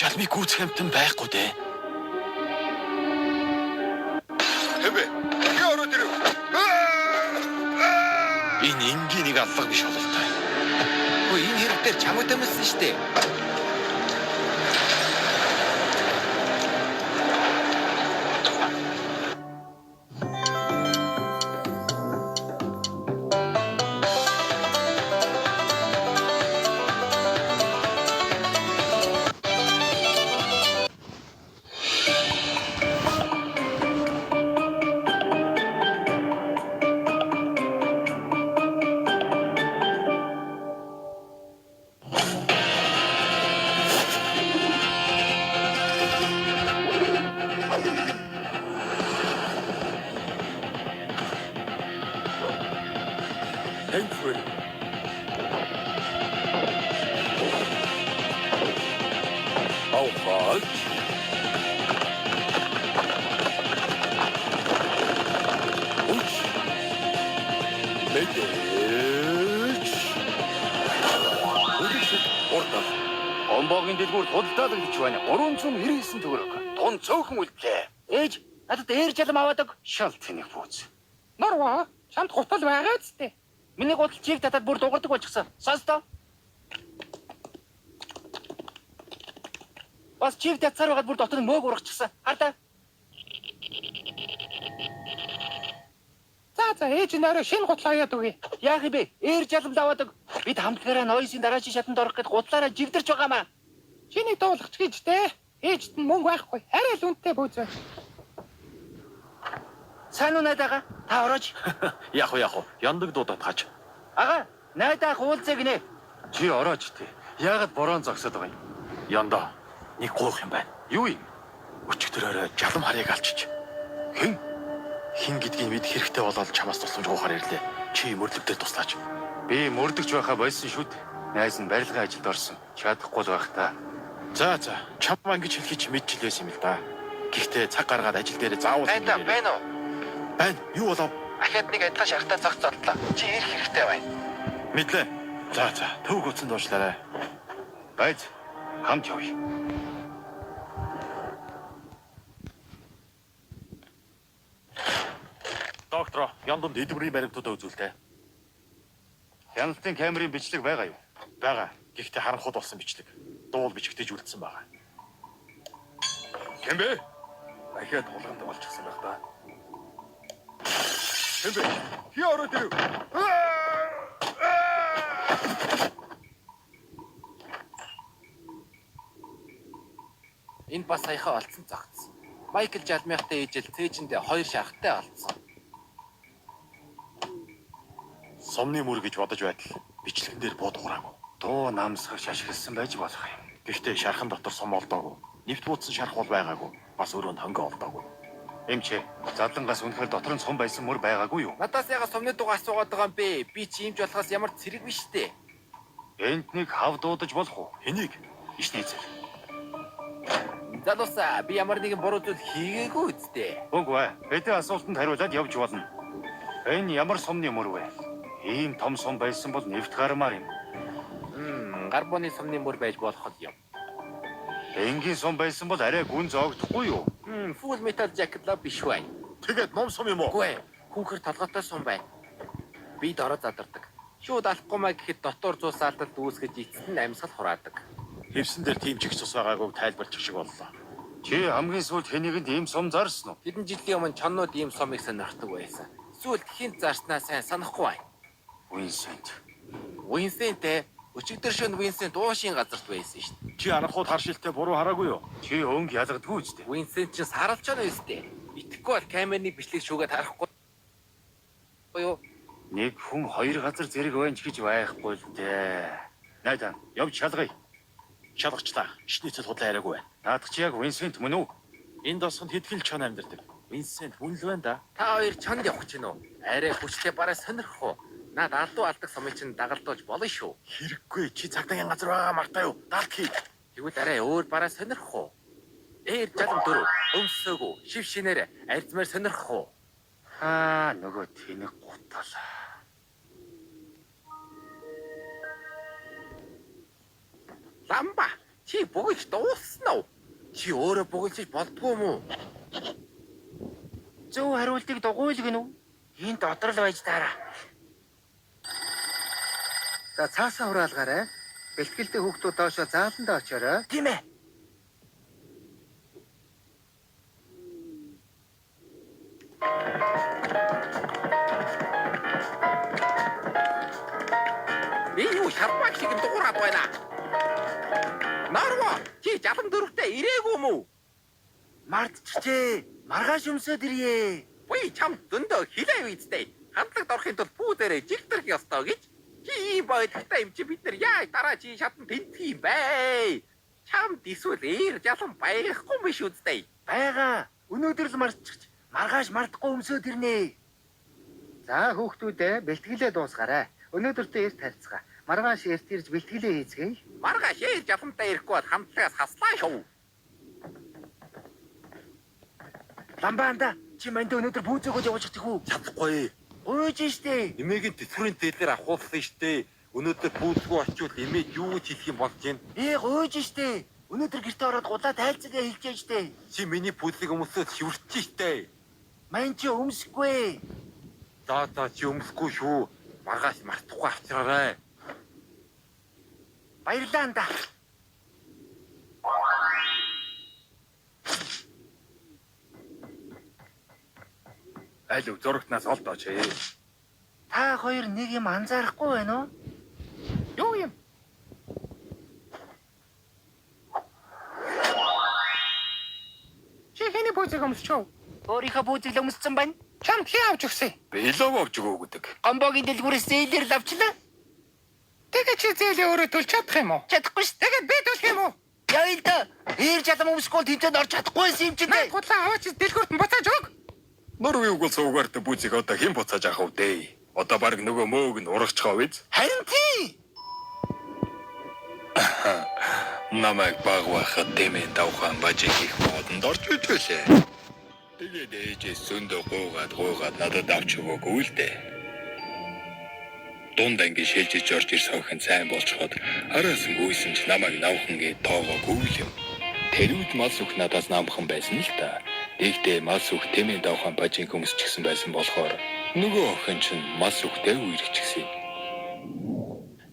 Жалмыг гүйцэх амтан байхгүй дээ. Хэмбэ? Би ороод ирэв. Энэ энгийн нэг аллах биш бололтой. Хөө энэ хэрэг дээр чамд өмсөн штэ. Тэнхвэр. Авхал. Уч. Мэдээж. Ордоо. Гомбогийн дэлгүүр худалдаад гэж байна. 399 төгрөг. Тун цөөхөн үлдлээ. Ээж, надад ээр жалам аваадаг. Шал тэнэг бүүз. Норвоо, чамд гутал байгаа зү. Миний гутал чиг татаад бүр дугардаг болчихсон. Сонстоо. Бас чиг татсаар байгаад бүр дотор нь мөөг ургачихсан. Хардаа. За ээж нөрөө шинэ гутал аваад үгүй. Яах юм бэ? Ээр жаламд аваадаг. Бид хамтгаараа ноёсын дараачийн шатанд орох гэд гутлаараа живдэрч байгаамаа. Чиний дуулах ч гэж дээ. Ээжд нь мөнгө байхгүй. Арай л үнэтэй бүүз. Сайн уу найдаага? Та орооч. Яг уу. Яндаг дуудаад хааж. Ага, найдаах уулзъя гинэ. Чи орооч тий. Яагаад борон зогсоод байгаа юм? Яндаа. Нэг гуйх юм байна. Юу юм? Өчигдөрөөрөө жалам харыг алчиж. Хэн? Хин гэдгийг мэд хэрэгтэй болоод чамаас тусламж гоохаар ирлээ. Чи мөрлөгдөд туслаач. Би мөрдөгч байхаа болсон шүү дээ. Найз нь барилгын ажилд орсон. Чадахгүй л байх та. За. Чам ангиж хэлхий чи мэдчил байсан юм л да. Гэхдээ цаг гаргаад ажил дээр заавал Найдаа байна уу? байна. Юу болов? Ахаад нэг адилхан шахтаа зогцоодлоо. Чи ирэх хэрэгтэй байна. Мэдлээ. За. Төвг утсан дуушлаарай. Байз. Хамт явъя. Доктор, янданд эдвэрийн баримтуудаа үзүүлтэй. Хяналтын камерын бичлэг байгаа юу? Бага. Гэхдээ харанхуйд болсон бичлэг. Дуул бичгтэж үлдсэн байгаа. Хэмбэ? Ахаад хулганд болчихсон байх та. Хэмбэ? Би ороод ирэв. Энд бас саяхан олцсон зогцсон. Майкл Жалмихтай ижил цээжиндээ 2 шархтай олцсон. Сомны мөр гэж бодож байтал бичлэгэн дээр буудгаараагүй. Дуу намсгагч ашигласан байж болох юм. Гэхдээ шархан дотор сом олдоогүй. Нэвт буудсан шарх бол байгаагүй. Бас өрөөнд хонгоо олдоогүй. Эмчээ, задлангаас үнэхээр дотор нь сум байсан мөр байгаагүй юу? Надаас яга сумны дугаа асуугаад байгаа юм бэ? Би чи имж болохоос ямар цэрэг биш дээ. Энд нэг хав дуудаж болох уу? Хэнийг? Ишний зэрэг. Залуусаа би ямар нэгэн буруу зүйл хийгээгүй үсттэй. Үгүй. Хэдэн асуултанд хариулаад явж болно. Энэ ямар сумны мөр вэ? Ийм том сум байсан бол нэвт гармаар юм. Гар бууны сумны мөр байж болох юм. Энгийн сум байсан бол арай гүн зоогдохгүй юу? Full Metal Jacket л биш бай. Тэгээд ном сум юм уу? Үгүй. Хүүхэр толгойтой сум бай. Би дороо задардаг. Шууд алахгүй маа гэхэд дотор зуус алдалт үүсгэж эцэст нь амьсгал хураадаг. Хевсэн дээр тийм ч их цус байгаагүй тайлбарчих шиг боллоо. Чи хамгийн сүүлд хэнийг ийм сум зарсан уу? Хэдэн жилийн өмнө чоннууд ийм сумыг сонирхдаг байсан. Сүүлд хинт зарснаа сайн санахгүй бай. Винсент. Винсенттэй өчигдөр шөнө Винсент уушийн газарт байсан шүү дээ. Чи анхуд харшилтээ буруу хараагүй юу? Чи өнгө ялгадгүй үстэй. Винсент ч саралж байгаа юм өстэй. Итгэхгүй бол камерны бичлэг шүүгээд харахгүй. Юу? Нэг хүн 2 газар зэрэг байна ч гэж байхгүй л дээ. Найдан, явж шалгая. Шалгачлаа. Шнийцэл худлаа яриаггүй байна. Наадах чи яг Винсент мөн үү? Энэ досгонд хэдхэн л чон амьдардаг. Винсент мөн л байна да. Та хоёр чонд явах чинь үү? Арай хүчтэй бараа сонирхох уу? Наад алдуу алдаг сумыг чинь дагалдуулж болно шүү. Хэрэггүй. Чи цагтаагийн газар байгаа мартаа юу? Далд хий. Тэгвэл арай өөр бараа сонирхох уу? Ээр жалам дөрөв. Өмсөөгөө. Шив шинээр арьзмаар сонирхох уу? Нөгөө тэнэг гутал. Ламба. Чи Чи богж дууссан уу? Чи өөрөө богжиж болдгоо юм уу? Зөв хариултыг дугуйлах гэнэ үү? Энд дотрол байж таараа. За цаасаа хураалгаарай. Бэлтгэлтэй хүүхдүүд доошо зааландаа очоорой. Тийм ээ. Би юу шармаг шиг дуурайд байна. Нарва, чи жалан дөрөвтэй ирээгүй юм уу? Мартчихжээ. Маргааш өмсөд ирье. Би чам зөндөө хилээ үйдтэй. Хандлагд орохын тулд пүү дээрээ жигдэрх ёстой гэж. Чи байдагтай юм чи бид нар яа дараа чи шатан тэнтэх юм бэ? Чам дисвэл ээр жалан байхгүй биш үстэй. Бага. Өнөөдөр л мартчих. Маргааш мартахгүй өмсөд ирнэ. За хүүхдүүдээ бэлтгэлээ дуусгаарай. Өнөөдөртөө эрт харьцгаа. Маргааш эрт ирж бэлтгэлээ хийцгээе. Маргааш ээр жалантай ирэхгүй бол хамтлагаас хаслаа шүү. Ламбаанда чи манд өнөөдөр бүүзээгөө явуулчих тийхүү. Чадахгүй. Ууж штэ. Эмээгийн тэтгэврийн дээлээр авахулсан штэ. Өнөөдөр бүүлгүү очивол эмээ юу гэж хэлэх юм болж байна? Ууж штэ. Өнөөдөр гэртээ ороод гулаа тайлцгаа хэлж штэ. Чи миний пүүлийг өмсөд шивэрч штэ. Ман чи өмсөхгүй. За чи өмсөхгүй шүү. Маргааш мартахгүй авчраарай. Баярлалаа анда. Алив зурагтнаас олдооч ээ. Та хоёр нэг юм анзаарахгүй байна уу? Юу юм? Чи хэний бүүзэг өмсчөө? Өөрийнхөө бүүзэглээ өмссөн байна. Чам чи авч өгсөн. Би лов авч өгөөдөг. Гомбогийн дэлгүүрээс зээлэр давчлаа. Тэгээ чи зээлээ өөрөө төлж чадах юм уу? Чадахгүй ш. Тэгээд би төлөх юм уу? Яа л да. Ээр чадам өмсөхгүй тэнцэд орж чадахгүйсэн юм чи Наа дээ. худлаа аваач дэлгүүрт нь буцааж өг. Норвег угол суугаарт бүүцийг одоо хэн буцааж авах вэ? Одоо баг нөгөө мөөг нь урагчгаа биз? Харин тий. Намайг багвахад дэмэн давхан бажиг их модонд орж үтгэлээ. Тэгээд ээжээ зөндөө гуугаад надад авч өгөөгүй л дээ. Дунд анги шилжиж орж ир сохин сайн болчиход араас нь гүйсэн ч намайг навхан гээ тоогоогүй л юм. Тэрүүд мал сүх надаас намхан байсан л та. Тэгтээ мал сүх дэмэн давхан бажиг өмсчихсэн байсан болохоор нөгөө охин чинь мал сүхтэй үерхчихсэн.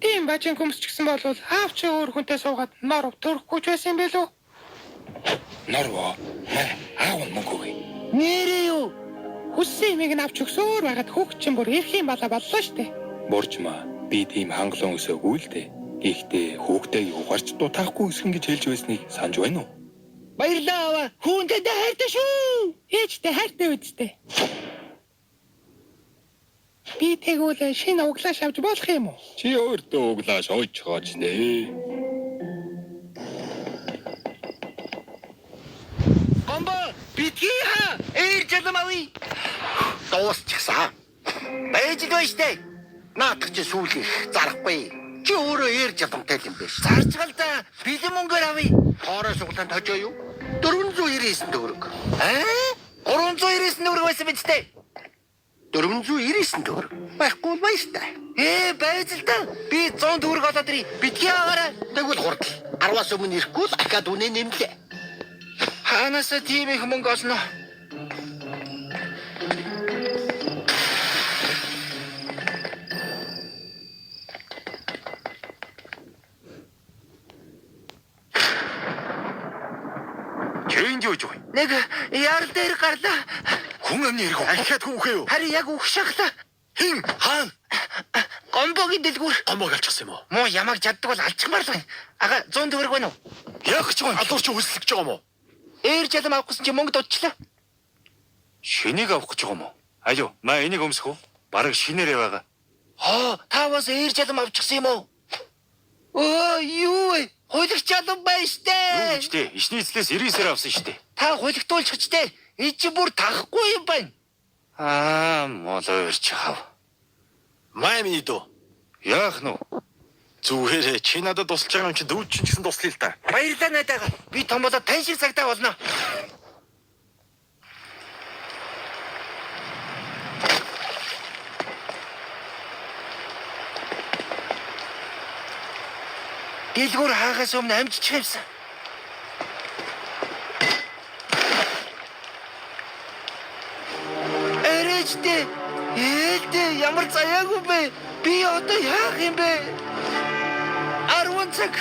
Тийм бажин көмсчихсэн бол аавч өөр хүнтэй суугаад нор төрөхгүй ч байсан юм билүү? Норво. Аав нь мөнгөгүй. Нэрээ юу? Хүссэн юмыг нь авч өгсөөр байгаад хүүхд чинь бүр ирэх юм болоо боллоо штэ. Борчма би тийм хангалуун өсөөгүй л дээ. Гэхдээ хүүхдээ угаарч дутаахгүй өсгөн гэж хэлж байсныг санаж байна уу? Баярлалаа. Хүнтэй хайртай шүү. Ээжтэй хайртай үсттэй. Би тэгвэл шинэ углааш авч болох юм уу? Чи өөртөө углааш ойж хооч дээ. Гомбо, битгий ха. Ээр чадам авъя. Дуусчихсан. Байж л байна штэ. Наадах чи сүүлих зарахгүй. Чи өөрөө ээр жадамтай юм биш. Зарчгал да. Бэлэн мөнгөөр авъя. Хоорой суглаанд хожоо юу? 499 төгрөг. 399 төгрөг байсан биз дээ. 499 төгрөг. Байхгүй баяртай. Байж л да. Би 100 төгрөг олоод ирье. Битгий аваарай. Тэгвэл хурд. 10-аас өмнө ирэхгүй л ахаад үнэ нэмлээ. Хаанаас тийм их мөнгө олно? Чэйнд юуж вэ? Нэг яар дээр гарлаа. Хүн амны ирэх ахиад хүүхээ юу? Харин яг өгшахлаа. Хин хаана? Гомбогийн дэлгүүр. Гомбог алчихсан юм уу? Муу ямаг чаддаг бол алчмаар л байна. Ага 100 төгрөг байна уу? Яг ч юм алуурч хүслэж байгаа юм уу? Ээр жадам авах гэсэн чи мөнгө дутчлаа. Шинийг авах гэж байгаа юм уу? Алуу, маа энийг өмсөх үү? Бараг шинээрээ байгаа. Та бас ээр жадам авчихсан юм уу? Юу вэ? Хулигч жадам байна Юу штэ. гэж дээ? Ишний эцлээс 99-ээр авсан шүү дээ. Та хулигтуулчих дээ. Ичи бүр тахгүй юм байна. Молоо ирч хав. Майми дөө. Яах нь вэ? Зүгээр чи надад тусалж байгаа юм чи дүүд чинь гэсэн туслая л та. Баярлалаа найдаага. Би том болоод тань шиг цагтаа болно. Дэлгүүр хаагаас өмнө амжиж явсан. Эрежтэй. Ээлдээ ямар заяагүй бэ? Би одоо яах юм бэ? 10 цаг.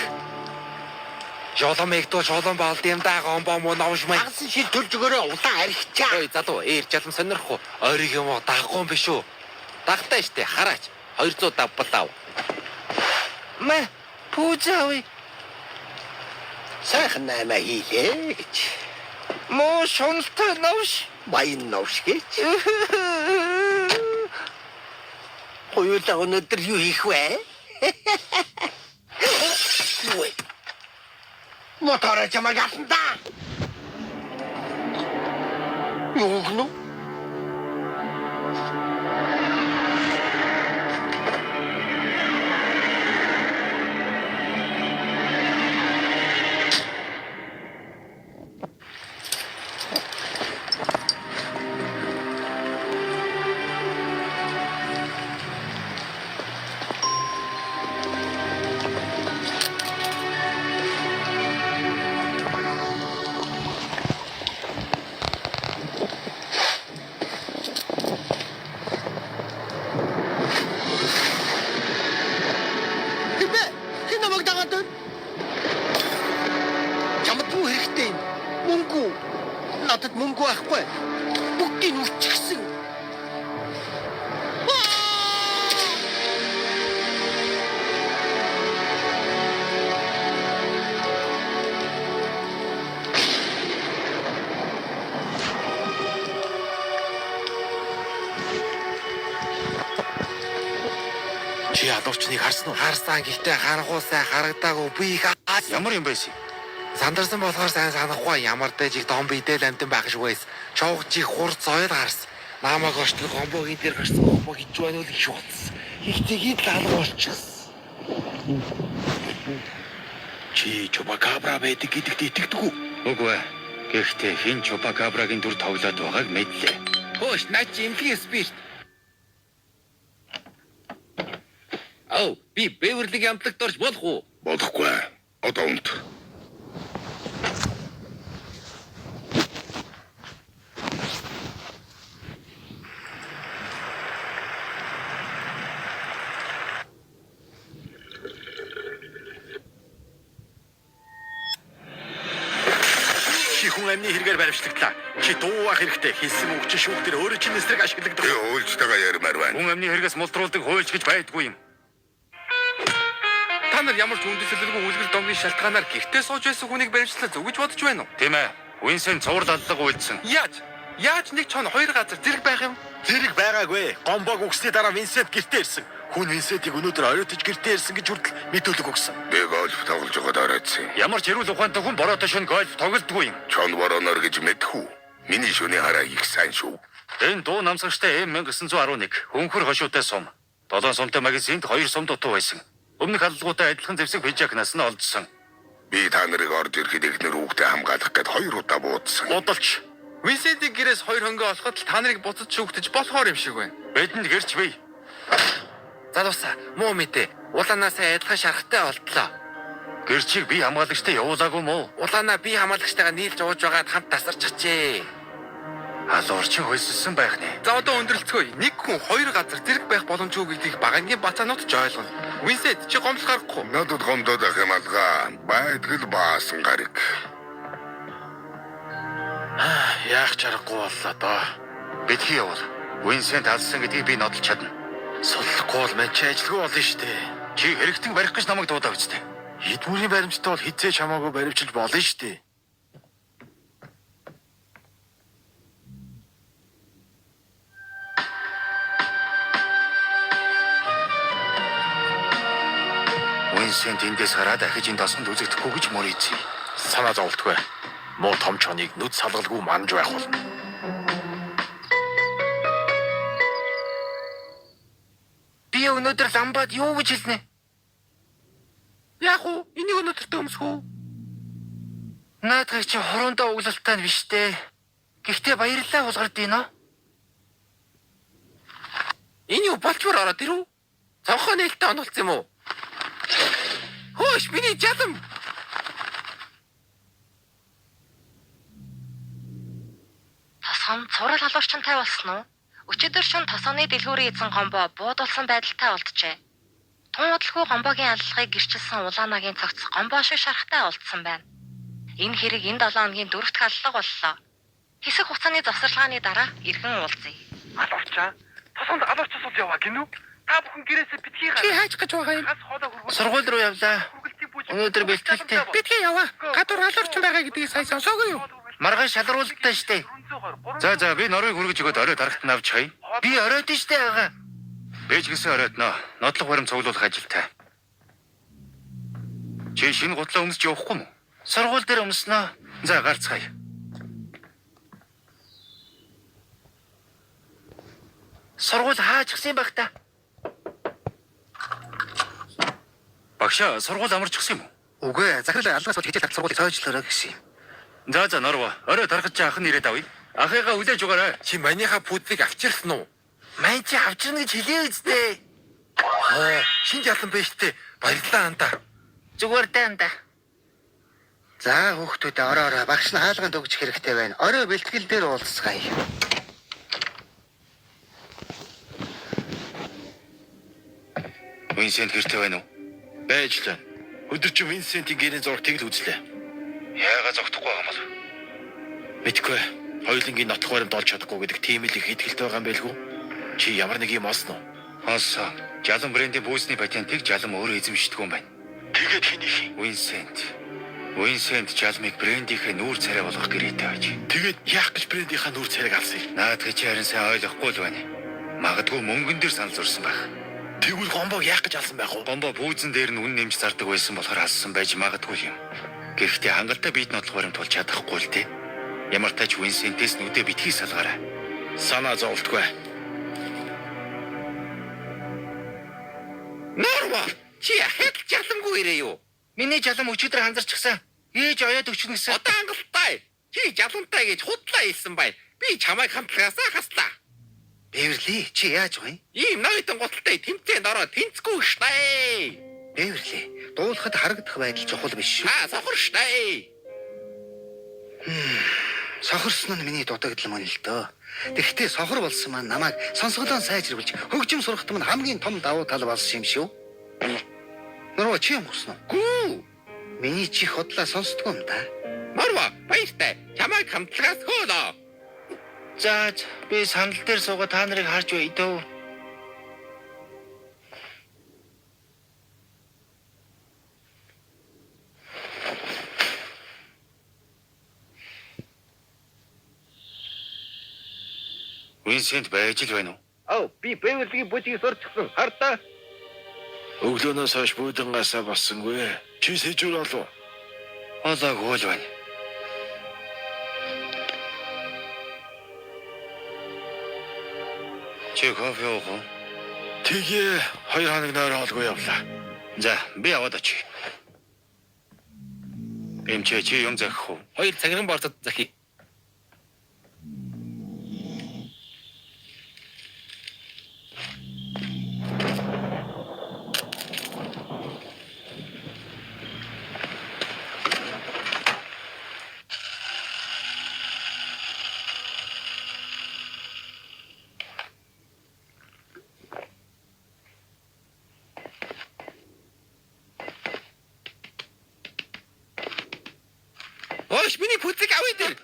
Жолом эгдүү жолом балд юм да гомбо муу новш май. Агсан шил төрж өгөөрэй улаан архичаа. Ой залуу ээр жалам сонирхгүй. Ойрыг юм уу даггүй юм биш үү? Дагтай штэ хараач. 200 давбал ав. Мэ пүүжави. Сайхан наймаа хийлээ гэж. Муу шуналтай новш. Баян новш гэж. Хоёулаа өнөөдөр юу хийх вэ? Мотороо чамайг авсан да. Юу гэнэ? Надад мөнгө байхгүй. Бүгдийг үлччихсэн. Чи ядуурчныг харсан уу? Харсан гэхдээ харахуусаа харагдаагүй би их Ямар юм байсан? сандарсан болохоор сайн санахгүй ямар дэжиг дом бидэл амтан байх шиг байс. Чоогчиг хурц ойл гарсан. Намаг очлог гомбогийн дээр гарсан гомбо хийж байна уу их шууц. Хигтэйг лалга болчихсон. Чи Чупакабра байдаг гэдэгт итгэдэг үү? Үгүй ээ. Гэхдээ хин Чупакабрагийн дүр тоглоод байгааг мэдлээ. Хөөш наач импи спирт. Оо, би Бэверлиг амтлагт орж болох уу? Болохгүй. Одоо унт. Хүн амны хэрэгээр баримтлагдлаа. Чи дууах хэрэгтэй. Хэлсэн үг чи шүүхтэр өөрөө чинь эсрэг ашигладаг. Би уйлжтайгаа ярмаар байна. Хүн амны хэрэгээс мултруулдаг хуульч гэж байдгүй юм. Та нар ямар ч үндэслэлгүй үлгэр домгийн шалтгаанаар гэртээ сууж байсан хүнийг баримтлаа зүгэж бодож байна уу? Тийм ээ. Винсент цуврал алдлага үйлдсэн. Яаж нэг ч хон хоёр газар зэрэг байх юм? Зэрэг байгаагүй. Гомбог өгсний дараа Винсент гэртээ ирсэн. Хүн Винсентийг өнөөдөр оройтож гэртээ ирсэн гэж хүртэл мэдүүлэг өгсөн. Би гольф тоглож байгаад оройтсан. Ямар ч эрүүл ухаантай хүн бороотой шөнө гольф тоглодгүй юм. Чон вороноор гэж мэдхүү. Миний шөнийн хараа их сайн шүү. Энэ дуу намсагчтай M1911 хөнхөр хошуутай сум. 7 сумтай магазинд 2 сум дутуу байсан. Өмнөх халдлагуудаа адилхан зэвсэг пижакнаас нь олдсон. Би та нарыг орж ирэхэд ихнэр хүүхдээ хамгаалах гээд 2 удаа буудсан. Бодолч. Винсентийн гэрээс 2 хөнгө олоход л та нарыг буцаж шүүгтэж болохоор юм шиг байна. Бидэнд гэрч бий. Залуусаа муу мэдээ. Улаанаасаа адилхан шарахтай болтлоо. Гэрчийг би хамгаалагчтай явуулаагүй мó. Улаанаа би хамаалагчтайгаа нийлж ууж байгаад хамт тасарчихжээ. Халуурчин хөлсөлсөн байх нэ. За одоо өндөрлцгөө. Нэг хүн хоёр газар зэрэг байх боломжгүй гэдгийг багангийн бацаанууд ч ойлгоно. Винсент чи гомдол гарахгүй. Надад гомдоод ах юм алгаа. Байдгал баасан гариг. Яах чаргагүй боллоо доо. Битгий явуул. Винсент алсан гэдгийг би нодолж чадна. Судлахгүй бол мэн чи ажилгүй болно шүү дээ. Чи хэрэгтэн барих гэж намайг дуудаа үстэй. Хэдмүрийн баримттай бол хизээ чамаагүй баримтчилж болно шүү дээ. Винсент эндээс хараад дахиж энэ тосгонд үзэгдэхгүй гэж мөрийцээ. Санаа зовлтгүй. Муу том чоныг нүд салгалгүй манж байх болно. Би өнөөдөр ламбад юу гэж хэлнэ? Яг уу? Энийг өнөөдөр төмсөх үү? Наадах чи хуруундаа углалтай нь биш дээ. Гэхдээ баярлалаа хулгардийнэ. Энэ юу болчмор ороод ирв? Цонхоо нээлттэй онолцсон юм уу? Хөө! Өөш миний жалам. Тосгон цуврал халуурчантай болсон уу? Өчигдөр шөнө тосгоны дэлгүүрийн эзэн гомбо буудулсан байдалтай олджээ. Тун удалгүй гомбогийн аллагыг гэрчилсэн улаанагийн цогц гомбо шиг шарахтай олдсон байна. Энэ хэрэг энэ 7 хоногийн 4 дахь аллага боллоо. Хэсэг хугацааны завсарлагын дараа иргэн уулзъя. Алуурчаа. Тосонд алуурчсууд яваа гинүү. Та бүхэн гэрээсээ битгий Чи хайж гэж байгаа юм? Сургууль руу явлаа. Өнөөдөр бэлтгэлтэй. Битгий яваа. Гадуур халуурчин байгаа гэдгийг сайн сонсоогүй юу? Маргааш шалруулалттай штэ. За би норыг хүргэж өгөөд орой дарагт нь авч хай. Би оройд штэ байгаа. Би ч гэсэн оройдноо. Нотлох баримт цуглуулах ажилтай. Чи шинэ гутлаа өмсч явахгүй мó? Сургууль дээр өмснөө. За гарцгаая. Сургууль хаач гсэн байх та. Багшаа сургууль амарч гсэн юм уу? Үгүй ээ, захирал алгаас болж хичээл тавьсан сургуулийг цоожлоорой гэсэн юм. За норво. Орой дарахад чи ах нь ирээд авъя. Ахыгаа үлээж өгөөрэй. Чи манийхаа пүүдлийг авчирсан уу? Мань чи авчирна гэж хэлээ үстэй. Шинж алан байж тээ. Баярлалаа анда. Зүгээр даанда. За хүүхдүүдээ ороо багш нь хаалганд өгч хэрэгтэй байна. Орой бэлтгэл дээр уулзцгаая. Винсент гэртээ байна уу? Байж л байна. Өдөржин Винсентийн гэрийн зураг тэгэл үзлээ. Яагаад зогтохгүй байгаа юм бол? Мэдгүй. Хоёулангийн нотлох баримт олж чадахгүй гэдэг тийм л их ихтгэлтэй байгаа юм байлгүй. Чи ямар нэг юм олсон уу? Олсон. Жалан брендийн бүүсний патентыг жалан өөрөө эзэмшдэг юм байна. Тэгээд хинийх юм? Винсент жалмыг брендийнхээ нүүр царай болгох гэрээтэй байж. Тэгээд яах гэж брендийнхаа нүүр царайг авсан юм? Наадах чи харин сайн ойлгохгүй л байна. Магадгүй мөнгөн дээр санал зурсан байх. Тэгвэл гомбог яах гэж алсан байх вэ? Гомбо бүүзэн дээр нь үн нэмж зардаг байсан болохоор алсан байж магадгүй юм. Гэхдээ хангалттай бит нотлох баримт болж чадахгүй л дээ. Ямар тач Винсентээс нүдэ битгий салгаарай. Санаа зовлтгүй. Норма. Чи яхад жаламгүй ирээ юу? Миний жалам өчигдөр ханзарч гисэн. Ээж оёод өчнө гэсэн. Одоо хангалттай. Чи жаламтай гэж худлаа хэлсэн бай. Би чамайг хамтлагаасаа хаслаа. Бэверли, чи яаж вэ? Ийм нойтон гуталтай тэмцээнд ороо тэнцгүй штэ. Бэверли, дуулахад харагдах байдал чухал биш шүү. Сохор штэ. Сохорсон нь миний дутагдал мөн л дөө. Тэгэхдээ сохор болсон маань намайг сонсголоон сайжруулж хөгжим сурахт маань хамгийн том давуу тал болсон юм шүү. Нуруу чи юм гуснаа? Гүү. Миний чих худлаа сонсдгоо юм да. Марва, баяртай. Чамайг хамтлагаас хөөлөө. За би сандал дээр суугаад та нарыг харж бай дөө. Винсент байж л байна уу? Би Бэверлийн бүжиг сурчсан. Хардаа. Өглөөнөөс хойш буудангаасаа боссонгүй. Чи сэжүүр олов. Олоогүй л байна. Чи кофе уух уу? Тэгээ 2 хоног нойр хоолгүй явлаа. За би аваад очив. Эмчээ чи юм захих уу? 2 цагиран борцод захий. Оош миний бүцэг авъя дээр.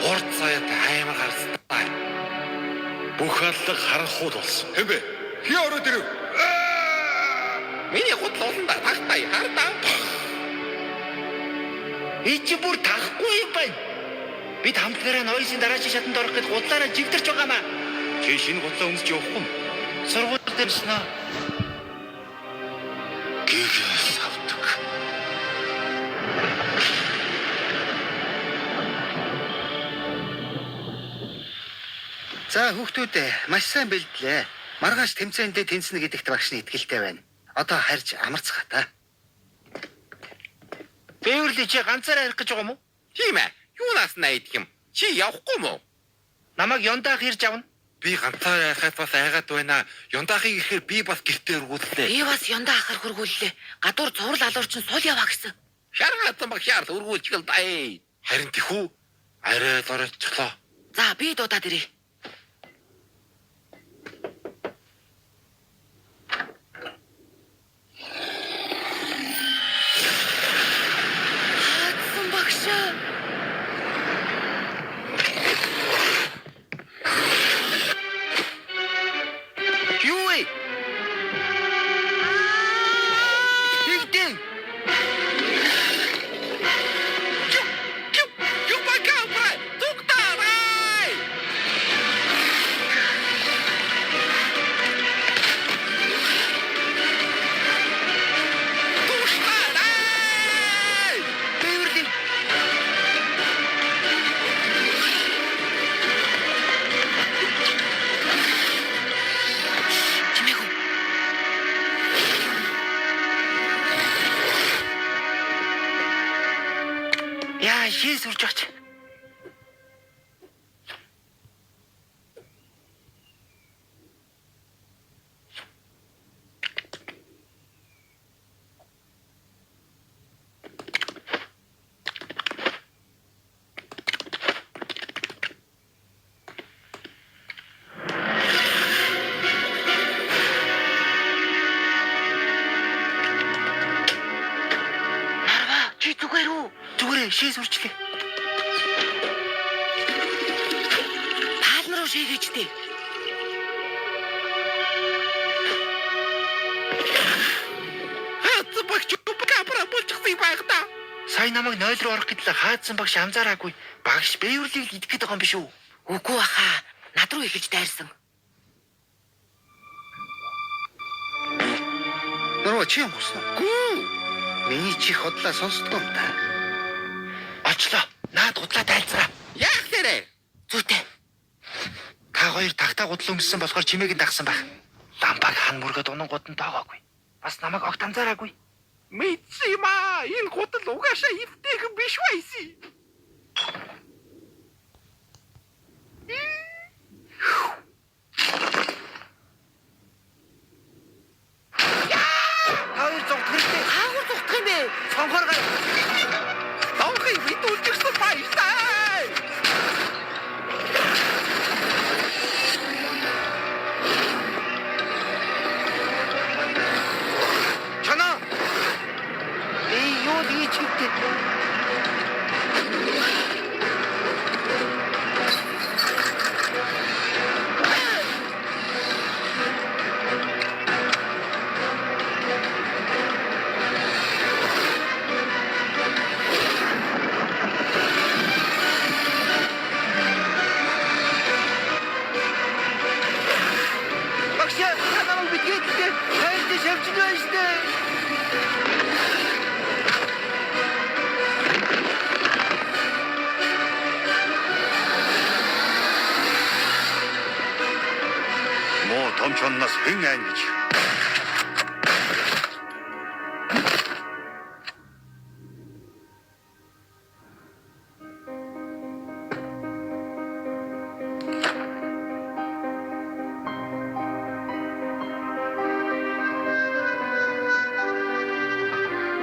Хорт цаят аймаг харцтай. Бүх аллаг харанхуул болсон. Хэмбэ? Хий ороод ирэв. Миний гутал олон да тагтай хардаа. Ичи бүр тахгүй юм байна. Бид хамтлагаараа ноёсын дараачийн шатанд орох гэж гутлаараа жигдэрч байгаамаа. Чи шинэ гутлаа өмсч явахгүй юм. Сургууль дээрснэ. Гэгээс авдаг. За хүүхдүүд маш сайн бэлдлээ. Маргааш тэмцээндээ тэнцэнэ гэдэгт багш нь итгэлтэй байна. Одоо харж амарцгаа та. Бэверли чи ганцаараа ярих гэж байгаа юм уу? Тийм ээ. Юунаас найдах юм? Чи явахгүй мó? Намайг Ёндаах ирж авна. Би ганцаараа яхад бас айгаад байна. Ёндаахыг ирэхээр би бас гэртээ өргүүллээ. Би бас Ёндаа ахаар хургууллээ. Гадуур цуврал алуурчин сул яваа гэсэн. Шаргаатсан багшаар өргүүлчихэл даа. Харин тэхүү арай лорчглоо. За би дуудаад ирье. Хаадсан багшаа. Юу вэ? Тэгтэн. Юу багаапра туктарай. Туштарай. Бэвэрлэн. Чимээгүй. Яа, шээс үрж ач. Нарва, чи зүгээр үү? Зүгээрээ шээс үрчлээ. Таалн руу шийгээчтэй. Хаадсан багч багаапра болчихсон байх та. Сая намайг нойл руу орох гэтэл хаадсан багш анзаараагүй. Багш Бэвэрлийг идэх гээд байгаа юм биш үү? Үгүй баха. Над руу ихэж дайрсан. Нуруу чи юм болсон уу? Гүү. Миний чих хотлоо сонсдгоо юм да. Очлоо. Наад гудлаа тайлцгаа. Яах тэрэ? Зүйтэй. Та хоёр тагтаа гудал өнгөссөн болохоор чимээг нь дагсан байх. Ламбаг хан мөргөд унангууд нь тоогоогүй. Бас намайг огт анзаараагүй. Мицima, энэ гудал угаашаа ивтэйхэн биш байсан. Та хоёр зогт хэрэгтэй. Хаагур зогтох юм бэ? Цонхоор гай. Донхыг бид үлдчихсэн баяртай. Чанаа. Юу дий чигтэй. Багш, та намайг битгээдтэй. Хайртай шавьж байна штэ. Муу томчонноос хэн айн гэж.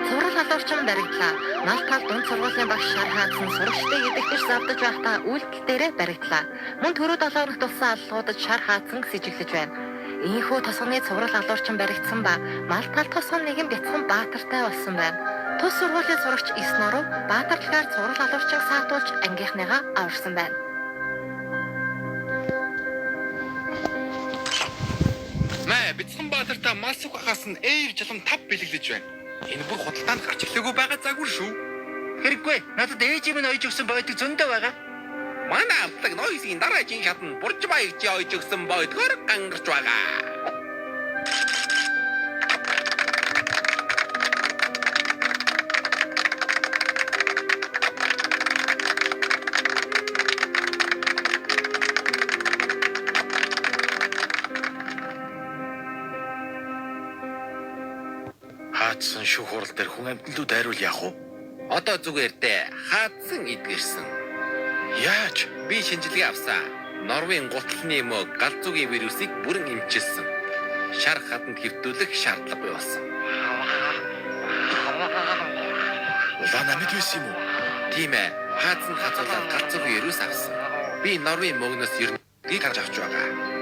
Цуврал алуурчин баригдлаа. Нал тал дунд сургуулийн багш шар хаадсан сурагчтай идэгдэж завдаж байхдаа үйлдэл дээрээ баригдлаа. Мөн түрүү 7 хоногт тулсан аллуудад шар хаадсан сэжиглэж байна. Ийхүү тосгоны цуврал алуурчин баригдсан ба мал тал тосгон нэгэн бяцхан баатартай болсон байна. Тус сургуулийн сурагч Исноров баатарлагаар цуврал алуурчин саатуулж ангийнхныгаа аварсан байна. Мэ бицхан баатартай мас ухахаас нь ээр жалам 5 бэлэглэж байна. Энэ бүр худалдаанд гарч ирлээгүй байгаа загвар шүү. Хэрэггүй. Надад ээж минь ойж өгсөн байдаг зөндөө байгаа. Манай амтлаг ноёсын дараагийн шатнд бурж баягч ойж өгсөн бойдгоор гангарч байгаа. Хаадсан шүүх хурал дээр хүн амьтнууд дайруул яах вэ? Одоо зүгээр дээ. Хаадсан идгэрсэн. Яаж? Би шинжилгээ авсан. Норвегийн гутлын мөг галзуугийн вирусыг бүрэн эмчилсэн. Шар хаданд хэвтүүлэх шаардлагагүй болсон. Улаана мэд байсан юм уу? Тийм ээ. Хаазан хазуулаад галзуугийн вирус авсан. Би Норвегийн мөгнөөс ер нь гарч авч байгаа.